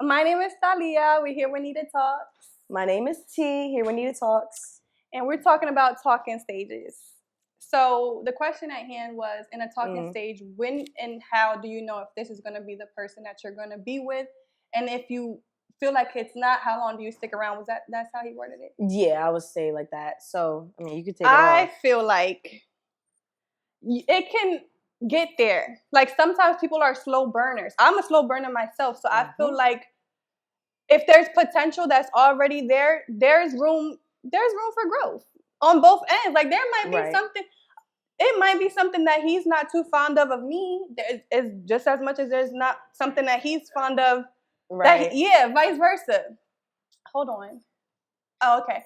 My name is Thalia. We're here with Nita Talks. My name is T. Here with Nita Talks. And we're talking about talking stages. So the question at hand was, in a talking stage, when and how do you know if this is going to be the person that you're going to be with? And if you feel like it's not, how long do you stick around? That's how he worded it? Yeah, I would say like that. So, I mean, you could take it I off. feel like it can get there. Like sometimes people are slow burners. I'm a slow burner myself. So I feel like if there's potential that's already there, there's room for growth on both ends. Like there might be something. It might be something that he's not too fond of me. It's just as much as there's not something that he's fond of. Right. Vice versa. Hold on. Oh, okay.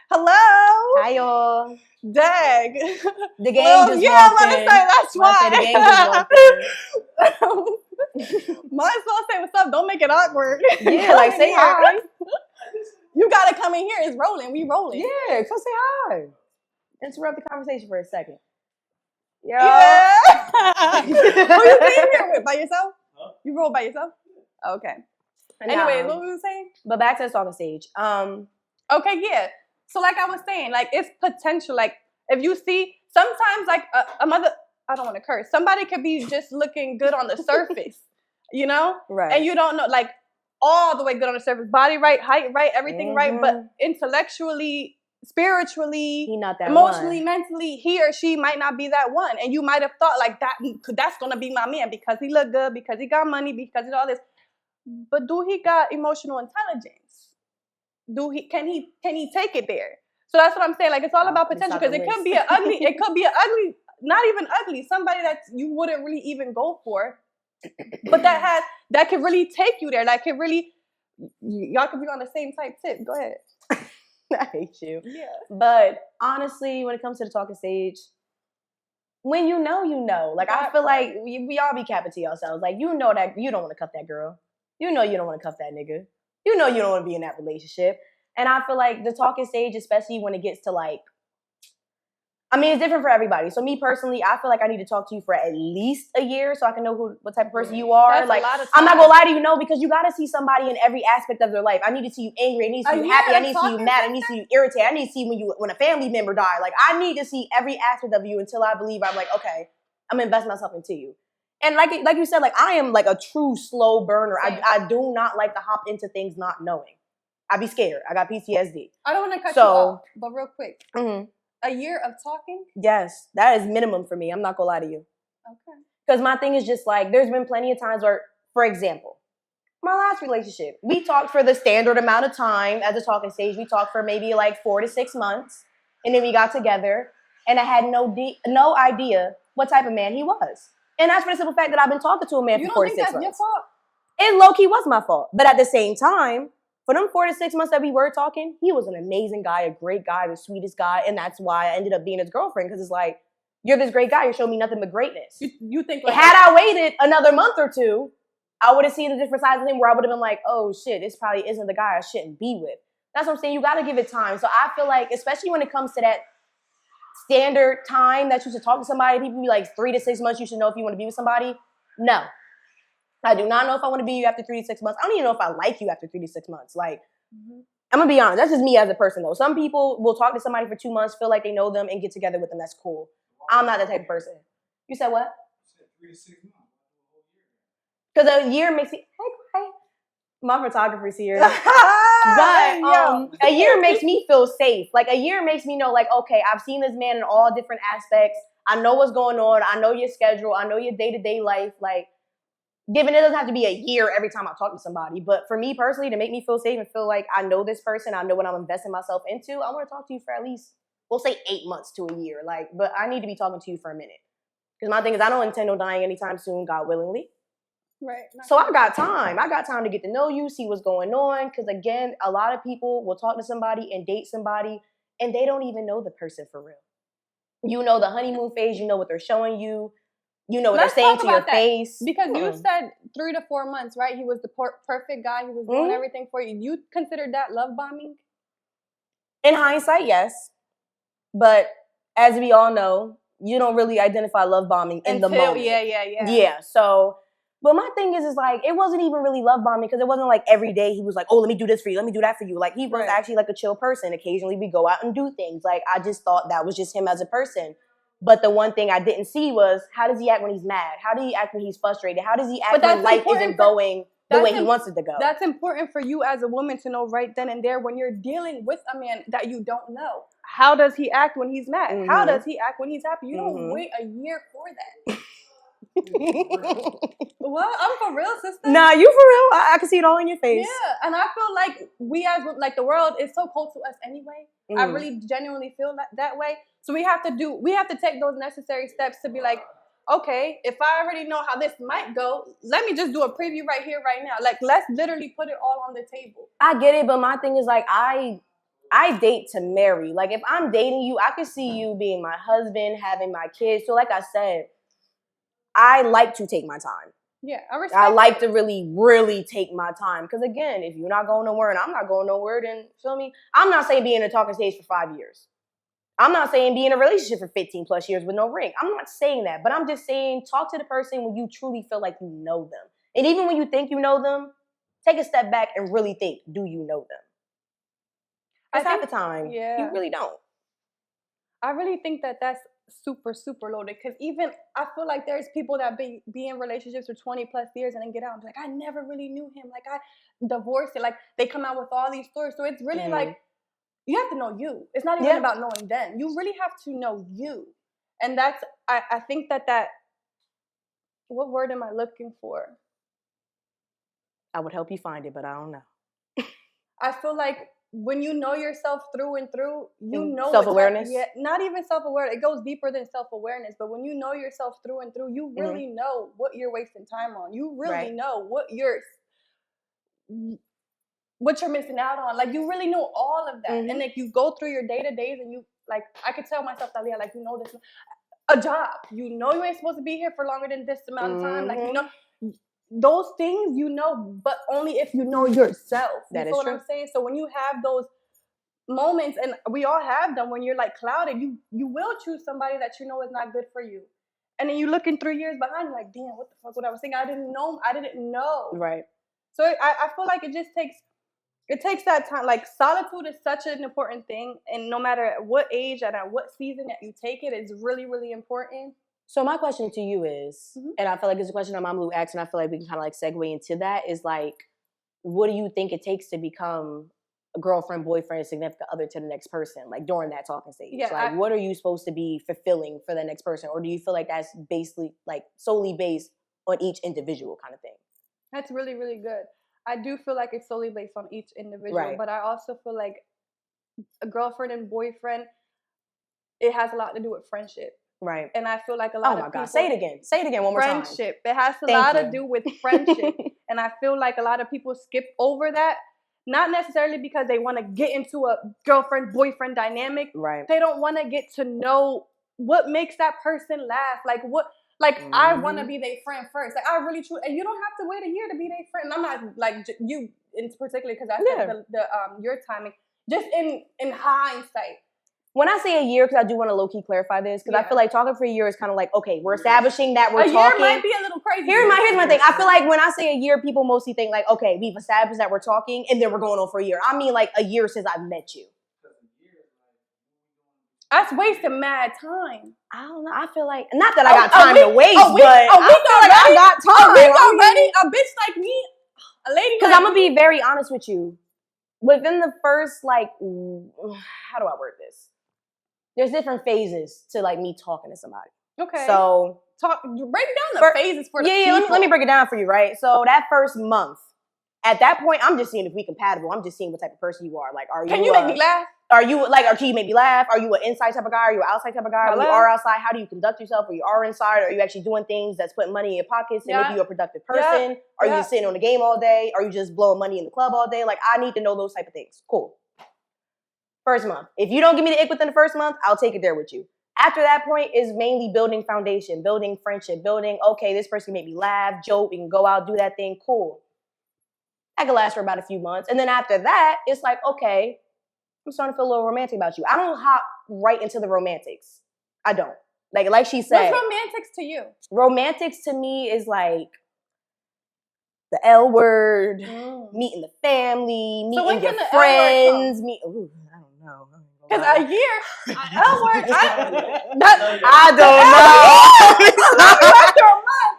Hello. Hi, y'all. Dag. The game just walked in. That's why. The game just walked in. Might as well say what's up. Don't make it awkward. Yeah, like say hi. You gotta come in here. It's rolling. We rolling. Yeah, come say hi. Interrupt the conversation for a second. Yeah. Who you came here with? By yourself? Huh? You rolled by yourself? Okay. Anyway, what were we saying? But back to the talking stage. Okay, yeah. So like I was saying, like it's potential. Like if you see, sometimes like a mother, I don't want to curse. Somebody could be just looking good on the surface, you know? Right. And you don't know, like all the way good on the surface, body right, height right, everything right, but intellectually, spiritually, he not that emotionally, one. mentally, he or she might not be that one. And you might have thought like that's gonna be my man because he look good, because he got money, because he all this. But do he got emotional intelligence? Can he take it there? So that's what I'm saying. Like it's all about potential, because it could be not even ugly, somebody that you wouldn't really even go for, but that could really take you there. Like it really, y'all could be on the same type tip. Go ahead. I hate you. Yeah. But honestly, when it comes to the talking stage, when you know, you know. Like I feel like we all be capping to ourselves. Like you know that you don't want to cuff that girl. You know you don't want to cuff that nigga. You know you don't want to be in that relationship. And I feel like the talking stage, especially when it gets to like, I mean, it's different for everybody. So me personally, I feel like I need to talk to you for at least a year so I can know what type of person you are. That's like, a lot of time. I'm not gonna lie to you, no, because you gotta see somebody in every aspect of their life. I need to see you angry. I need to see you happy. I need to see you mad. I need to see you irritated. I need to see when a family member died. Like, I need to see every aspect of you until I believe I'm like, okay, I'm gonna invest myself into you. And like you said, like I am like a true slow burner. I do not like to hop into things not knowing. I be scared. I got PTSD. I don't want to cut you off, but real quick. A year of talking? Yes, that is minimum for me. I'm not gonna lie to you. Okay. Because my thing is just like, there's been plenty of times where, for example, my last relationship, we talked for the standard amount of time at the talking stage. We talked for maybe like 4 to 6 months, and then we got together, and I had no idea what type of man he was. And that's for the simple fact that I've been talking to a man for 4 to 6 months. You don't think that's your fault? It low-key was my fault. But at the same time, for them 4 to 6 months that we were talking, he was an amazing guy, a great guy, the sweetest guy. And that's why I ended up being his girlfriend. Because it's like, you're this great guy. You're showing me nothing but greatness. You think like had I waited another month or two, I would have seen the different sides of him where I would have been like, oh shit, this probably isn't the guy I shouldn't be with. That's what I'm saying. You got to give it time. So I feel like, especially when it comes to that standard time that you should talk to somebody, people be like 3 to 6 months, you should know if you want to be with somebody. No. I do not know if I want to be you after 3 to 6 months. I don't even know if I like you after 3 to 6 months. Like, I'm going to be honest. That's just me as a person, though. Some people will talk to somebody for 2 months, feel like they know them, and get together with them. That's cool. I'm not that type of person. You said what? I said 3 to 6 months. Because a year makes me... Hey. My photographer's here. But a year makes me feel safe. Like, a year makes me know, like, okay, I've seen this man in all different aspects. I know what's going on. I know your schedule. I know your day-to-day life. Like, given it doesn't have to be a year every time I talk to somebody. But for me personally, to make me feel safe and feel like I know this person, I know what I'm investing myself into, I want to talk to you for at least, we'll say 8 months to a year. Like, but I need to be talking to you for a minute. Because my thing is, I don't intend on dying anytime soon, God willingly. Right. So I got time. I got time to get to know you, see what's going on. Because again, a lot of people will talk to somebody and date somebody, and they don't even know the person for real. You know the honeymoon phase. You know what they're showing you. You know what they're saying to your face. Because you said 3 to 4 months, right? He was the perfect guy. He was doing everything for you. You considered that love bombing? In hindsight, yes. But as we all know, you don't really identify love bombing in the moment. Yeah. Yeah, so But my thing is like, it wasn't even really love bombing because it wasn't like every day he was like, oh, let me do this for you. Let me do that for you. Like, he was actually like a chill person. Occasionally we go out and do things. Like, I just thought that was just him as a person. But the one thing I didn't see was, how does he act when he's mad? How does he act when he's frustrated? How does he act when life isn't going the way he wants it to go? That's important for you as a woman to know right then and there when you're dealing with a man that you don't know. How does he act when he's mad? How does he act when he's happy? You don't wait a year for that. What? I'm for real, sister. Nah, you for real. I can see it all in your face. Yeah, and I feel like we as like the world is so cold to us anyway. I really genuinely feel that way. So we have to take those necessary steps to be like, okay, if I already know how this might go, let me just do a preview right here, right now. Like, let's literally put it all on the table. I get it, but my thing is like, I date to marry. Like, if I'm dating you, I could see you being my husband, having my kids. So like I said, I like to take my time. Yeah, I respect I like to really, really take my time. Because again, if you're not going nowhere and I'm not going nowhere, then feel me? I'm not saying be in a talking stage for 5 years. I'm not saying be in a relationship for 15 plus years with no ring. I'm not saying that. But I'm just saying talk to the person when you truly feel like you know them. And even when you think you know them, take a step back and really think, do you know them? Because half the time, you really don't. I really think that that's super, super loaded. Because even I feel like there's people that be in relationships for 20 plus years and then get out and be like, I never really knew him. Like, I divorced it. Like, they come out with all these stories. So it's really like, you have to know you. It's not even about knowing them. You really have to know you. And that's, I think that, what word am I looking for? I would help you find it, but I don't know. I feel like when you know yourself through and through, you know self-awareness. Yeah, not even self-awareness. It goes deeper than self-awareness. But when you know yourself through and through, you really know what you're wasting time on. You really know what you're missing out on. Like, you really know all of that. And like, you go through your day-to-days and you, like, I could tell myself, Thalia, like, you know this. A job. You know you ain't supposed to be here for longer than this amount of time. Like, you know, those things you know, but only if you know yourself. That is what true. I'm saying? So when you have those moments, and we all have them, when you're like clouded, you will choose somebody that you know is not good for you. And then you look in 3 years behind, you're like, damn, what the fuck? What I was thinking, I didn't know. Right. So I feel like it takes that time. Like, solitude is such an important thing, and no matter at what age and at what season that you take it, it's really, really important. So my question to you is, and I feel like it's a question that Mama Lou asked, and I feel like we can kind of like segue into that, is like, what do you think it takes to become a girlfriend, boyfriend, significant other to the next person, like during that talking stage? Yeah, like, what are you supposed to be fulfilling for the next person? Or do you feel like that's basically like solely based on each individual kind of thing? That's really, really good. I do feel like it's solely based on each individual, but I also feel like a girlfriend and boyfriend, it has a lot to do with friendship. Right. And I feel like a lot of people... God, say it again one more time. Friendship. It has a lot to do with friendship. And I feel like a lot of people skip over that, not necessarily because they want to get into a girlfriend-boyfriend dynamic. Right. They don't want to get to know what makes that person laugh. Like, what... Like, I want to be their friend first. Like, I really truly... And you don't have to wait a year to be their friend. And I'm not, like, you in particular, because I said your timing. Just in hindsight. When I say a year, because I do want to low-key clarify this, because I feel like talking for a year is kind of like, okay, we're establishing that we're talking. A year might be a little crazy. Here's my thing. I feel like when I say a year, people mostly think like, okay, we've established that we're talking, and then we're going on for a year. I mean, like, a year since I've met you. That's wasting mad time. I don't know. I feel like, not that I got time to waste, but I got time. A week already? A bitch like me? A lady? Because I'm going to be very honest with you. Within the first, like, how do I word this? There's different phases to, like, me talking to somebody. Okay. So, break down the phases for the people. Let me break it down for you, right? So, that first month, at that point, I'm just seeing if we compatible. I'm just seeing what type of person you are. Like, are you... Can you make me laugh? Are you, like, or can you make me laugh? Are you an inside type of guy? Are you an outside type of guy? When you are outside, how do you conduct yourself? Or you are inside? Are you actually doing things that's putting money in your pockets and make you a productive person? Are you just sitting on the game all day? Are you just blowing money in the club all day? Like, I need to know those type of things. Cool. First month. If you don't give me the ick within the first month, I'll take it there with you. After that point is mainly building foundation, building friendship, building, okay, this person can make me laugh, joke, we can go out, do that thing, cool. That can last for about a few months. And then after that, it's like, okay, I'm starting to feel a little romantic about you. I don't hop right into the romantics. I don't. Like she said. What's romantics to you? Romantics to me is like, the L word, meeting the family, meeting your friends. Ooh, I don't know. Because a year, L word, I don't know. after a month.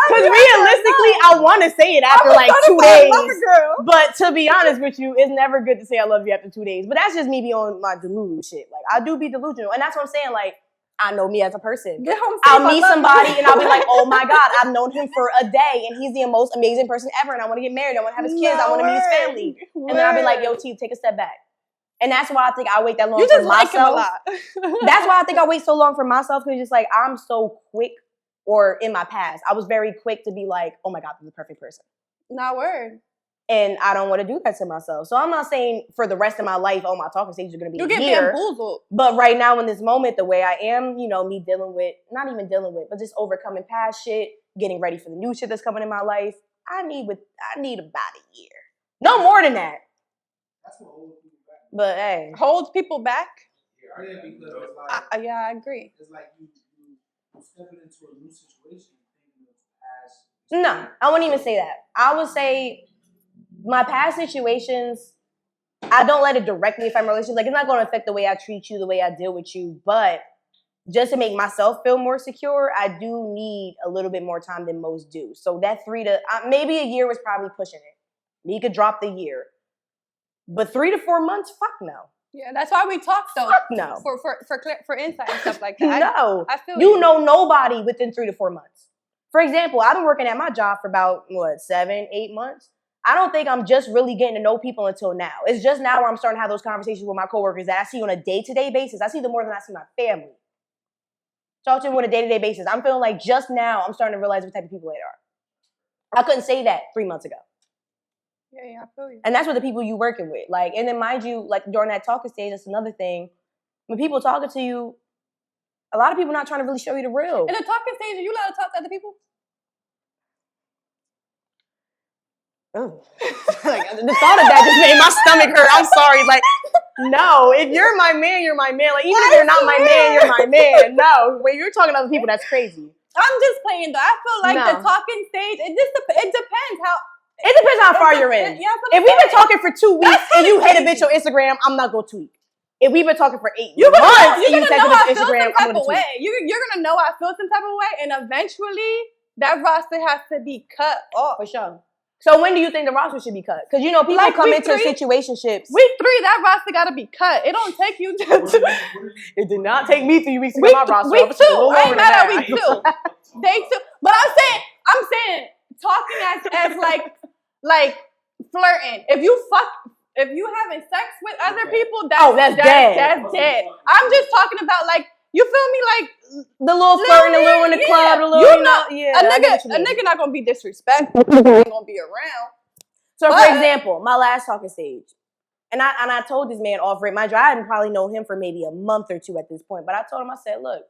Because realistically, I want to say it after like 2 days. But to be honest with you, it's never good to say I love you after 2 days. But that's just me being on my delusional shit. Like, I do be delusional. And that's what I'm saying. Like, I know me as a person. I'll meet somebody and I'll be like, oh my God, I've known him for a day and he's the most amazing person ever. And I want to get married. I want to have his kids. I want to meet his family. And then I'll be like, yo, T, take a step back. And that's why I think I wait that long for myself. Him a lot. That's why I think I wait so long for myself. Because it's just like, I'm so quick. Or in my past, I was very quick to be like, oh my God, I'm the perfect person. Not word. And I don't want to do that to myself. So I'm not saying for the rest of my life, oh, my talking stages are going to be you get here. bamboozled. But right now in this moment, the way I am, you know, me dealing with, not even dealing with, but just overcoming past shit, getting ready for the new shit that's coming in my life. I need about a year. No more than that. That's what holds people back. But hey. Holds people back? Yeah, because it's like, yeah, I agree. It's like you stepping into a new situation, thinking of past. No, I wouldn't even say that. I would say my past situations, I don't let it directly affect my relationship. Like, it's not going to affect the way I treat you, the way I deal with you. But just to make myself feel more secure, I do need a little bit more time than most do. So that maybe a year was probably pushing it. You could drop the year. But 3 to 4 months, fuck no. Yeah, that's why we talk though. Fuck no. For insight and stuff like that. No. I feel you know nobody within 3 to 4 months. For example, I've been working at my job for about 7, 8 months. I don't think I'm just really getting to know people until now. It's just now where I'm starting to have those conversations with my coworkers that I see on a day-to-day basis. I see them more than I see my family. Talk to them on a day-to-day basis. I'm feeling like just now I'm starting to realize what type of people they are. I couldn't say that 3 months ago. Yeah, I feel you. And that's what the people you working with. Like, and then mind you, like during that talking stage, that's another thing. When people talking to you, a lot of people not trying to really show you the real. In the talking stage, are you allowed to talk to other people? Oh. Like, the thought of that just made my stomach hurt. I'm sorry. Like, no, if you're my man, you're my man. Like, even if you're not my man, you're my man. No, when you're talking to other people, that's crazy. I'm just playing though. I feel like the talking stage, it depends how. It depends how far you're in. Yeah, if we've been talking for 2 weeks and you hate a bitch on Instagram, I'm not going to tweet. If we've been talking for 8 months and you text a bitch on Instagram, I'm going to tweet. You're going to know I feel some type of way, and eventually that roster has to be cut off. For sure. So when do you think the roster should be cut? Because, you know, people come into situationships. Week 3, that roster got to be cut. It don't take you It did not take me 3 weeks to get my roster. Week 2. I ain't mad at week 2. Day 2. But I'm saying talking as like flirting. If you having sex with other people, that's dead. That's dead. I'm just talking about like, you feel me? Like the little flirting, the little in the club, the little, a nigga not gonna be disrespectful. Ain't gonna be around. So for example, my last talking stage, and I told this man off rip. Mind you, I hadn't probably known him for maybe a month or 2 at this point, but I told him, I said, look,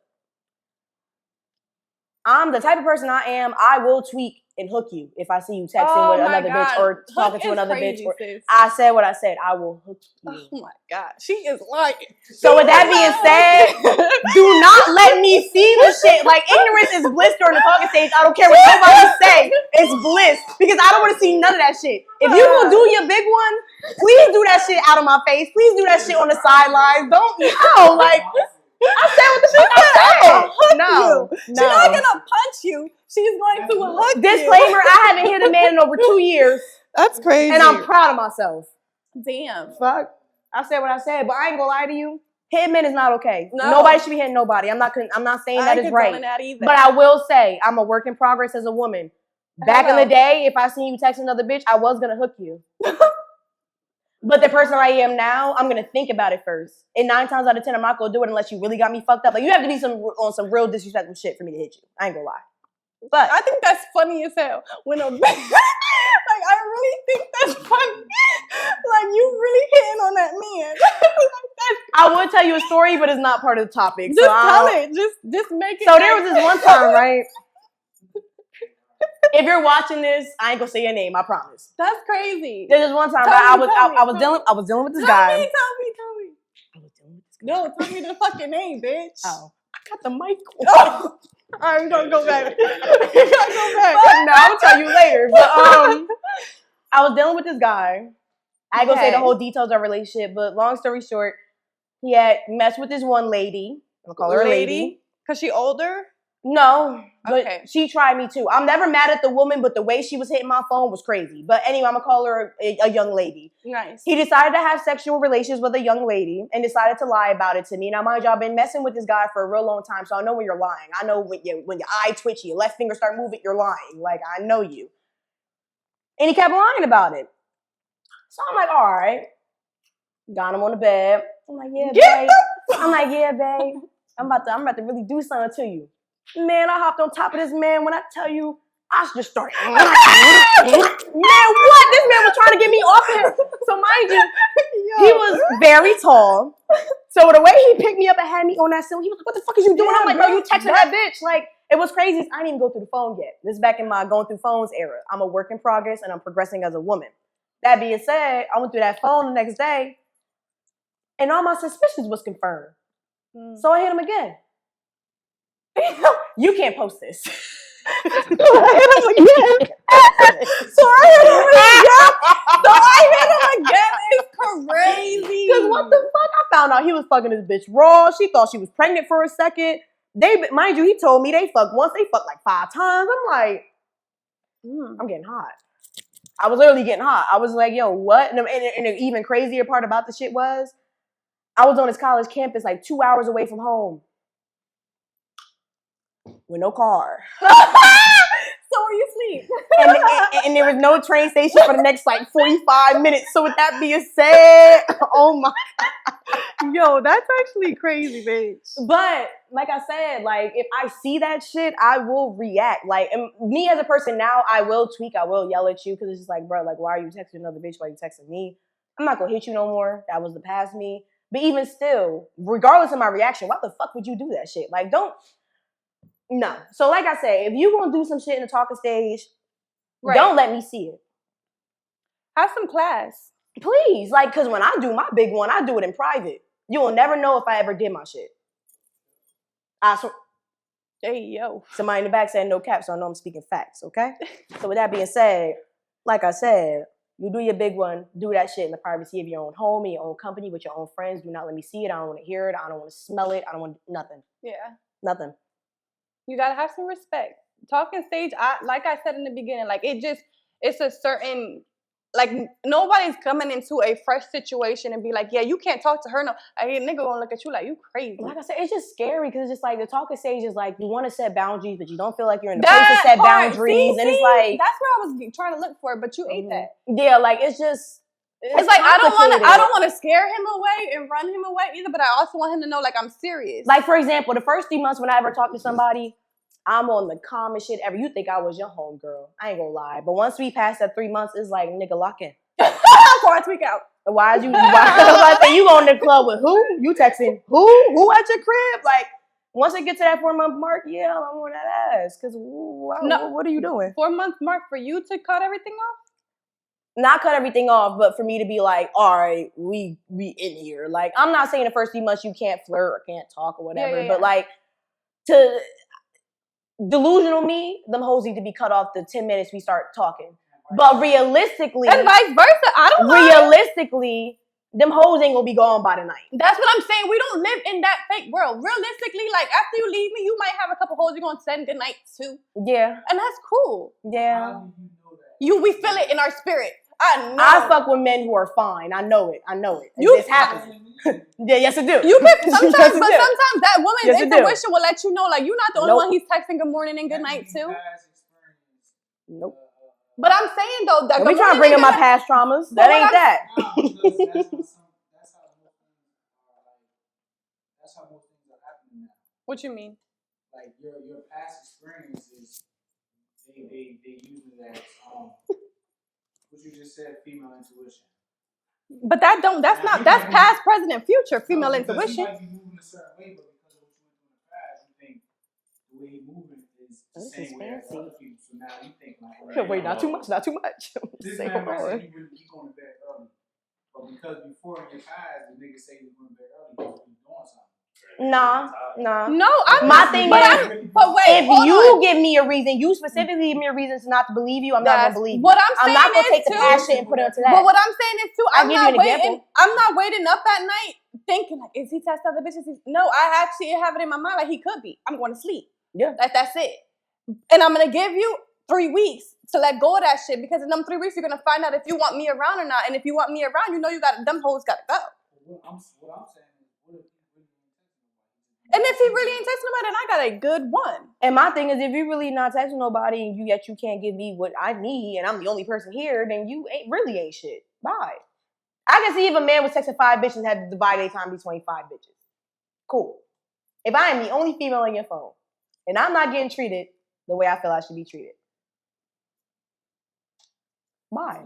I'm the type of person I am. I will tweak and hook you if I see you texting with another bitch or talking to another bitch. Or I said what I said. I will hook you. Oh my God. She is lying. So with that being said, do not let me see the shit. Like, ignorance is bliss during the talking stage. I don't care what nobody say. It's bliss. Because I don't want to see none of that shit. If you gonna do your big one, please do that shit out of my face. Please do that shit on the sidelines. Don't, like... I said what the fuck I said. No. She's not gonna punch you. She's going to hook you. Disclaimer, I haven't hit a man in over 2 years. That's crazy. And I'm proud of myself. Damn. Fuck. I said what I said, but I ain't gonna lie to you. Hitting men is not okay. No. Nobody should be hitting nobody. I'm not saying that is right. That either. But I will say, I'm a work in progress as a woman. Back in the day, if I seen you text another bitch, I was gonna hook you. But the person I am now, I'm gonna think about it first. And 9 times out of 10, I'm not gonna do it unless you really got me fucked up. Like, you have to be on some real disrespectful shit for me to hit you. I ain't gonna lie. But I think that's funny as hell. When a like, I really think that's funny. Like, you really hitting on that man. I would tell you a story, but it's not part of the topic. Just tell it. Just make it. So there was this one time, right? If you're watching this, I ain't gonna say your name. I promise. That's crazy. There's this one time I was dealing with this guy. Tell me. I was dealing with this guy. No, tell me the fucking name, bitch. Oh, I got the mic on. All right, we're gonna go back. We're gonna go back. No, I'll tell you later. But I was dealing with this guy. I ain't gonna say the whole details of our relationship, but long story short, he had messed with this one lady. I'll call her a lady. Cause she older? No, but Okay. she tried me too. I'm never mad at the woman, but the way she was hitting my phone was crazy. But anyway, I'm gonna call her a young lady. Nice. He decided to have sexual relations with a young lady and decided to lie about it to me. Now, mind you, I've been messing with this guy for a real long time, so I know when you're lying. I know when your eye twitchy, your left finger start moving, you're lying. Like, I know you. And he kept lying about it. So I'm like, all right. Got him on the bed. I'm like, yeah, babe. I'm like, yeah, babe. I'm about to really do something to you. Man, I hopped on top of this man. When I tell you, I just started. Man, what? This man was trying to get me off him. So mind you, he was very tall. So the way he picked me up and had me on that ceiling, he was like, what the fuck is you doing? I'm like, bro, you texting that bitch. Like, it was crazy. I didn't even go through the phone yet. This is back in my going through phones era. I'm a work in progress and I'm progressing as a woman. That being said, I went through that phone the next day and all my suspicions was confirmed. So I hit him again. You can't post this. So I hit him again. It's crazy. Because what the fuck? I found out he was fucking this bitch raw. She thought she was pregnant for a second. Mind you, he told me they fucked once. They fucked like 5 times. I'm like, I'm getting hot. I was literally getting hot. I was like, yo, what? And the even crazier part about the shit was, I was on his college campus like 2 hours away from home. With no car. So were you asleep? and there was no train station for the next like 45 minutes. So with that being said, oh my God. Yo, that's actually crazy, bitch. But like I said, like if I see that shit, I will react. Like me as a person now, I will tweak, I will yell at you because it's just like, bro, like why are you texting another bitch? Why are you texting me? I'm not gonna hit you no more. That was the past me. But even still, regardless of my reaction, why the fuck would you do that shit? Like no. So like I say, if you gonna do some shit in the talking stage, don't let me see it. Have some class. Please. Like, cause when I do my big one, I do it in private. You will never know if I ever did my shit. I swear. Hey, yo. Somebody in the back said no cap, so I know I'm speaking facts, okay? So with that being said, like I said, you do your big one, do that shit in the privacy of your own home, in your own company, with your own friends. Do not let me see it. I don't want to hear it. I don't want to smell it. I don't want nothing. Yeah. Nothing. You gotta have some respect. Talking stage, like I said in the beginning, like it's a certain, like nobody's coming into a fresh situation and be like, yeah, you can't talk to her. No, a nigga gonna look at you like you crazy. Like I said, it's just scary because it's just like the talking stage is like you want to set boundaries, but you don't feel like you're in the place to set boundaries, and it's like that's where I was trying to look for, but you ate that. Yeah, like it's just. It's like I don't want to scare him away and run him away either, but I also want him to know like I'm serious. Like for example, the first 3 months when I ever talked to somebody, I'm on the calmest shit ever. You think I was your homegirl. I ain't gonna lie. But once we pass that 3 months, it's like nigga lock in. Before I tweak out. Why you going to the club with who? You texting who at your crib? Like once it get to that 4 month mark, yeah, I'm on that ass. Cause what are you doing? 4 month mark for you to cut everything off? Not cut everything off, but for me to be like, all right, we in here. Like, I'm not saying the first 3 months you can't flirt or can't talk or whatever, but like, to delusional me, them hoes need to be cut off the 10 minutes we start talking. But realistically, and vice versa, I don't realistically, them hoes ain't gonna be gone by the night. That's what I'm saying. We don't live in that fake world. Realistically, like after you leave me, you might have a couple hoes you're gonna send good night to. Yeah. And that's cool. Yeah. We feel it in our spirit. I know. I fuck with men who are fine. I know it. It's happening. Yeah, yes it do. You can sometimes, but sometimes that woman's intuition will let you know, like you're not the only one he's texting good morning and good night to. Nope. But I'm saying though, that we trying to bring up my past traumas. That ain't that. That's how most things are happening now. What you mean? Like your past experiences, they use it as what you just said, female intuition. But that's past, present, and future female intuition. You might be moving a certain way, but because of what you went through in the past, you think the way you're moving is the same way as other people. So now you think like, wait, not too much. This man might say he going to bed early, but because before in your past the nigga say he was going to bed early, he was doing something. Nah. No, I'm My thing is, but wait, if hold you on. give me a reason, you specifically give me a reason to not to believe you, I'm not gonna believe you. What I'm saying not gonna is take the too, past shit and put it onto that. But what I'm saying is too, I'll give you an example. I'm not waiting up at night thinking like, is he testing other bitches? No, I actually have it in my mind like he could be. I'm going to sleep. Yeah. That's it. And I'm gonna give you 3 weeks to let go of that shit, because in them 3 weeks you're gonna find out if you want me around or not. And if you want me around, you know you got them hoes gotta go. What I'm saying is, what if he really And if he really ain't texting nobody, then I got a good one. And my thing is, if you're really not texting nobody and yet you can't give me what I need and I'm the only person here, then you really ain't shit. Bye. I can see if a man was texting 5 bitches and had to divide their time between 5 bitches. Cool. If I am the only female on your phone and I'm not getting treated the way I feel I should be treated, bye.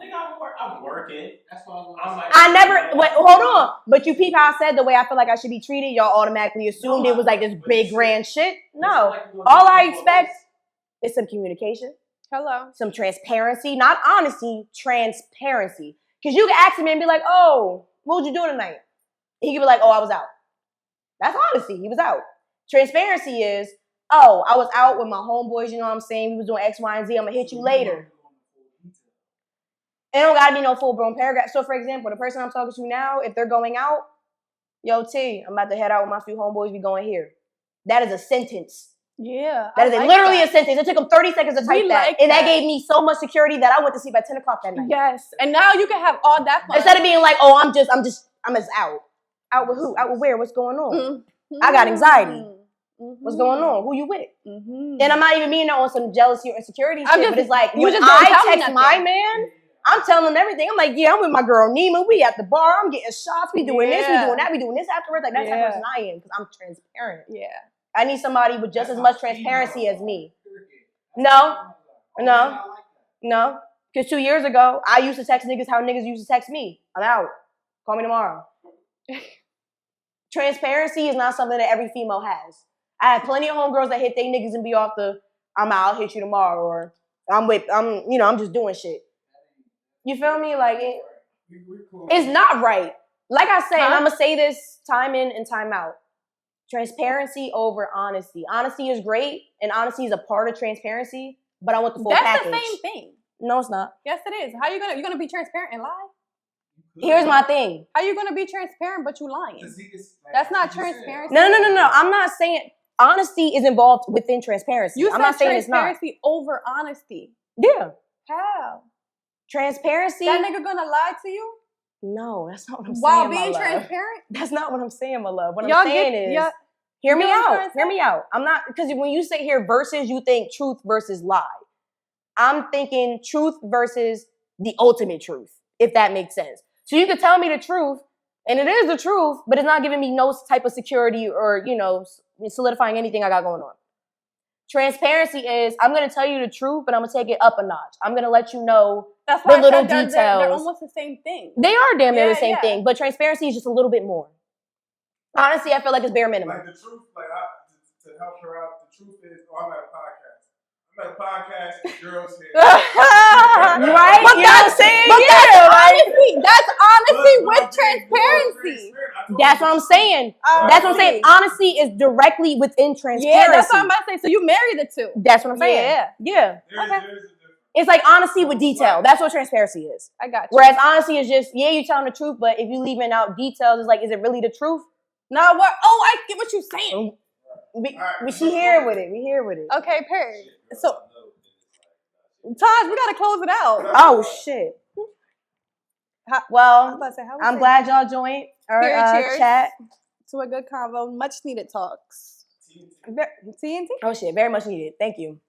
I'm working. That's why I'm like, I never, wait, hold on. But you peep how I said the way I feel like I should be treated, y'all automatically assumed it was like this big grand shit. No. All I expect is some communication. Hello. Some transparency. Not honesty, transparency. Because you can ask him and be like, oh, what would you do tonight? He could be like, oh, I was out. That's honesty. He was out. Transparency is, oh, I was out with my homeboys, you know what I'm saying? We was doing X, Y, and Z. I'm going to hit you later. It don't gotta be no full-blown paragraph. So, for example, the person I'm talking to now, if they're going out, yo, T, I'm about to head out with my few homeboys. We going here. That is a sentence. Yeah. That is literally a sentence. It took them 30 seconds to type that. And that gave me so much security that I went to sleep at 10 o'clock that night. Yes. And now you can have all that fun. Instead of being like, oh, I'm just out. Out with who? Out with where? What's going on? Mm-hmm. I got anxiety. Mm-hmm. What's going on? Who you with? Mm-hmm. And I'm not even being on some jealousy or insecurity shit, but it's like, you when just don't I tell me text nothing. my man, I'm telling him everything. I'm like, yeah, I'm with my girl Nima. We at the bar. I'm getting shots. We doing this. We doing that. We doing this afterwards. Like, that's the person I am, because I'm transparent. Yeah. I need somebody with just as much transparency as me. No. Because 2 years ago, I used to text niggas how niggas used to text me. I'm out. Call me tomorrow. Transparency is not something that every female has. I have plenty of homegirls that hit they niggas and be off the, I'm out, I'll hit you tomorrow, or I'm just doing shit. You feel me? Like, it's not right. Like I say, and I'm going to say this time in and time out. Transparency over honesty. Honesty is great, and honesty is a part of transparency, but I want the full package. That's the same thing. No, it's not. Yes, it is. How you gonna be transparent and lie? Here's my thing. How you gonna be transparent but you lying? That's not transparency. No. I'm not saying honesty is involved within transparency. You I'm not said saying it's not. transparency over honesty. Yeah. How? Transparency. That nigga gonna lie to you? No, that's not what I'm saying. While being my love. transparent? That's not what I'm saying, my love. What I'm saying is, hear me out. I'm not, because when you say here versus, you think truth versus lie. I'm thinking truth versus the ultimate truth, if that makes sense. So you could tell me the truth, and it is the truth, but it's not giving me no type of security or, solidifying anything I got going on. Transparency is, I'm going to tell you the truth, but I'm going to take it up a notch. I'm going to let you know That's why the little details. They're almost the same thing. They are damn near the same thing, but transparency is just a little bit more. Honestly, I feel like it's bare minimum. Like the truth, to help her out, the truth is, I'm at a podcast. I'm at a podcast, and girls here. Right? But you know what I'm saying? But Yeah, that's honesty with transparency. That's what I'm saying. That's what I'm saying. Honesty is directly within transparency. Yeah, that's what I'm about to say. So you marry the two. That's what I'm saying. Yeah. It's like honesty with detail. That's what transparency is. I got you. Whereas honesty is just, you're telling the truth, but if you're leaving out details, it's like, is it really the truth? No, what? Oh, I get what you're saying. We here with it. We here with it. Okay, period. So, Taj, we gotta close it out. Oh shit. Well, I'm glad y'all joined our chat. To a good convo, much needed talks. TNT? Oh shit, very much needed. Thank you.